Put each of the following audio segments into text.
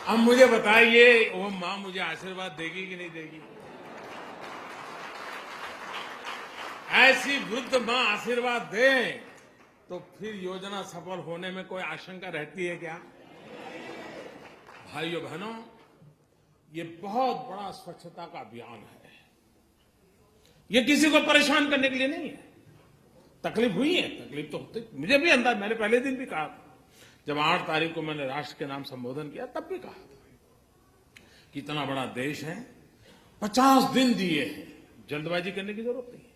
अब मुझे बताइए वो मां मुझे आशीर्वाद देगी कि नहीं देगी? ऐसी वृद्ध मां आशीर्वाद दे तो फिर योजना सफल होने में कोई आशंका रहती है क्या? भाइयों बहनों, ये बहुत बड़ा स्वच्छता का अभियान है। ये किसी को परेशान करने के लिए नहीं है। तकलीफ हुई है, तकलीफ तो होती, मुझे भी अंदाज, मैंने पहले दिन भी कहा था, जब 8 तारीख को मैंने राष्ट्र के नाम संबोधन किया तब भी कहा था कि इतना बड़ा देश है, 50 दिन दिए हैं, जल्दबाजी करने की जरूरत नहीं है।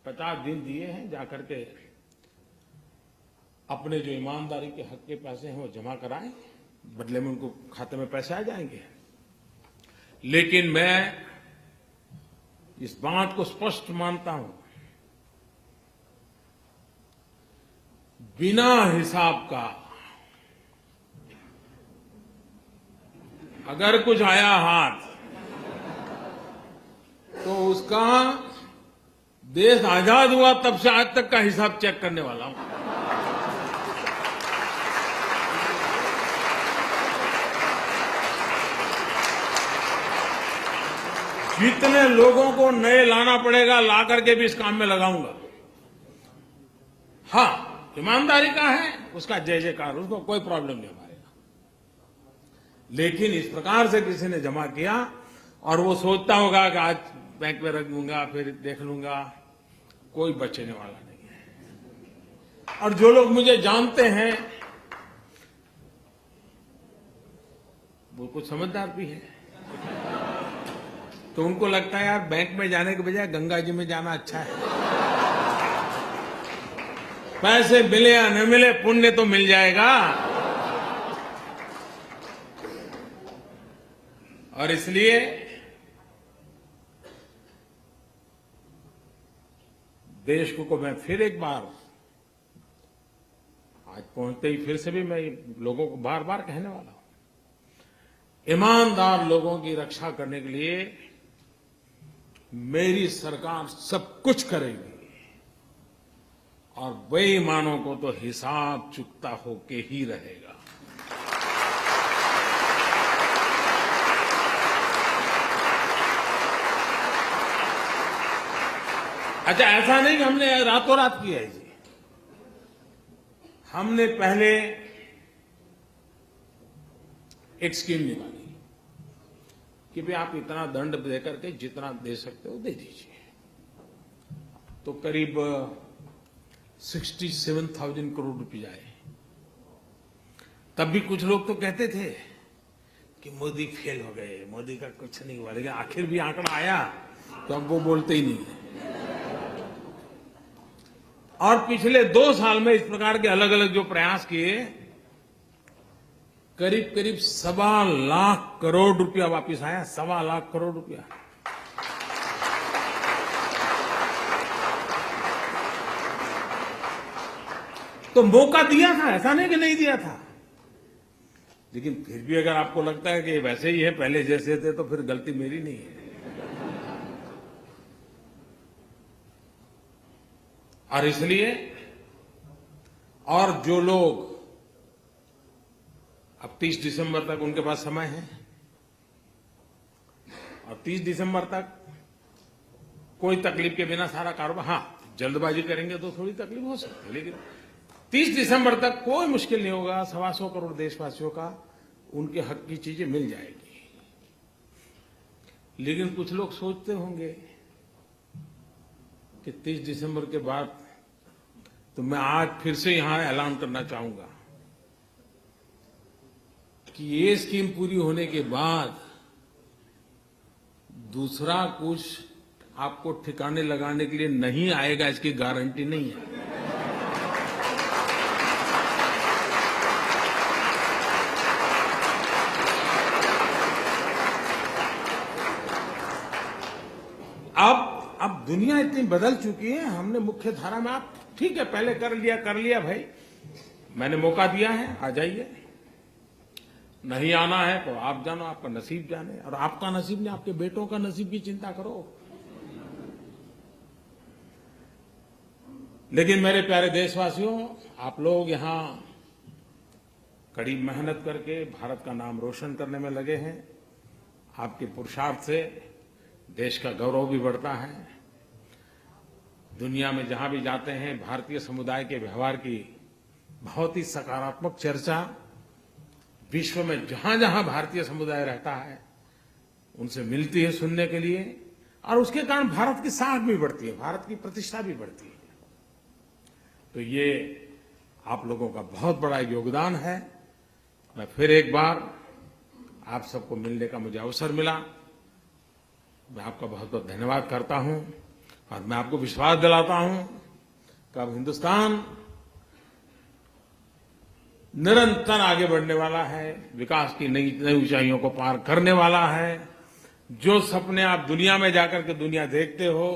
50 दिन दिए हैं, जाकर के अपने जो ईमानदारी के हक के पैसे हैं वो जमा कराएं, बदले में उनको खाते में पैसे आ जाएंगे। लेकिन मैं इस बात को स्पष्ट मानता हूं, बिना हिसाब का अगर कुछ आया हाथ तो उसका देश आजाद हुआ तब से आज तक का हिसाब चेक करने वाला हूं। जितने लोगों को नए लाना पड़ेगा ला करके भी इस काम में लगाऊंगा। हाँ, ईमानदारी का है, उसका जय जयकार, उसको कोई प्रॉब्लम नहीं हमारे यहां। लेकिन इस प्रकार से किसी ने जमा किया और वो सोचता होगा कि आज बैंक में रख दूंगा फिर देख लूंगा, कोई बचने वाला नहीं है। और जो लोग मुझे जानते हैं वो कुछ समझदार भी है, तो उनको लगता है यार बैंक में जाने के बजाय गंगा जी में जाना अच्छा है। पैसे मिले या न मिले, पुण्य तो मिल जाएगा। और इसलिए देश को मैं फिर एक बार, आज पहुंचते ही फिर से भी मैं लोगों को बार बार कहने वाला हूं, ईमानदार लोगों की रक्षा करने के लिए मेरी सरकार सब कुछ करेगी और बेईमानों को तो हिसाब चुकता होके ही रहेगा। अच्छा, ऐसा नहीं कि हमने रातों रात किया है जी। हमने पहले एक स्कीम निकाली कि भाई आप इतना दंड देकर के जितना दे सकते हो दे दीजिए। तो करीब 67,000 करोड़ रुपए आए। तब भी कुछ लोग तो कहते थे कि मोदी फेल हो गए, मोदी का कुछ नहीं हुआ, लेकिन आखिर भी आंकड़ा आया तो अब वो बोलते ही नहीं है। और पिछले 2 साल में इस प्रकार के अलग अलग जो प्रयास किए, करीब करीब 1.25 लाख करोड़ रुपया वापस आया। 1.25 लाख करोड़ रुपया। तो मौका दिया था, ऐसा नहीं कि नहीं दिया था। लेकिन फिर भी अगर आपको लगता है कि वैसे ही है, पहले जैसे थे, तो फिर गलती मेरी नहीं है। और इसलिए, और जो लोग अब 30 दिसंबर तक उनके पास समय है, और 30 दिसंबर तक कोई तकलीफ के बिना सारा कारोबार, हाँ जल्दबाजी करेंगे तो थोड़ी तकलीफ हो सकती है, लेकिन 30 दिसंबर तक कोई मुश्किल नहीं होगा। 125 करोड़ देशवासियों का उनके हक की चीजें मिल जाएगी। लेकिन कुछ लोग सोचते होंगे कि 30 दिसंबर के बाद, तो मैं आज फिर से यहां ऐलान करना चाहूंगा कि ये स्कीम पूरी होने के बाद दूसरा कुछ आपको ठिकाने लगाने के लिए नहीं आएगा, इसकी गारंटी नहीं है। अब दुनिया इतनी बदल चुकी है, हमने मुख्य धारा में, आप ठीक है पहले कर लिया भाई, मैंने मौका दिया है, आ जाइए। नहीं आना है तो आप जानो, आपका नसीब जाने। और आपका नसीब नहीं, आपके बेटों का नसीब की चिंता करो। लेकिन मेरे प्यारे देशवासियों, आप लोग यहां कड़ी मेहनत करके भारत का नाम रोशन करने में लगे हैं। आपके पुरुषार्थ से देश का गौरव भी बढ़ता है। दुनिया में जहां भी जाते हैं भारतीय समुदाय के व्यवहार की बहुत ही सकारात्मक चर्चा विश्व में जहां जहां भारतीय समुदाय रहता है उनसे मिलती है सुनने के लिए, और उसके कारण भारत की साख भी बढ़ती है, भारत की प्रतिष्ठा भी बढ़ती है। तो ये आप लोगों का बहुत बड़ा योगदान है। मैं फिर एक बार आप सबको मिलने का मुझे अवसर मिला, मैं आपका बहुत बहुत धन्यवाद करता हूं और मैं आपको विश्वास दिलाता हूं कि अब हिंदुस्तान निरंतर आगे बढ़ने वाला है, विकास की नई नई ऊंचाइयों को पार करने वाला है। जो सपने आप दुनिया में जाकर के दुनिया देखते हो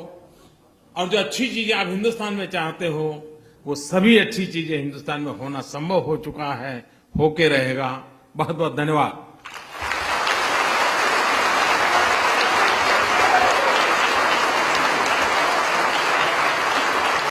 और जो अच्छी चीजें आप हिंदुस्तान में चाहते हो, वो सभी अच्छी चीजें हिंदुस्तान में होना संभव हो चुका है, होके रहेगा। बहुत बहुत धन्यवाद।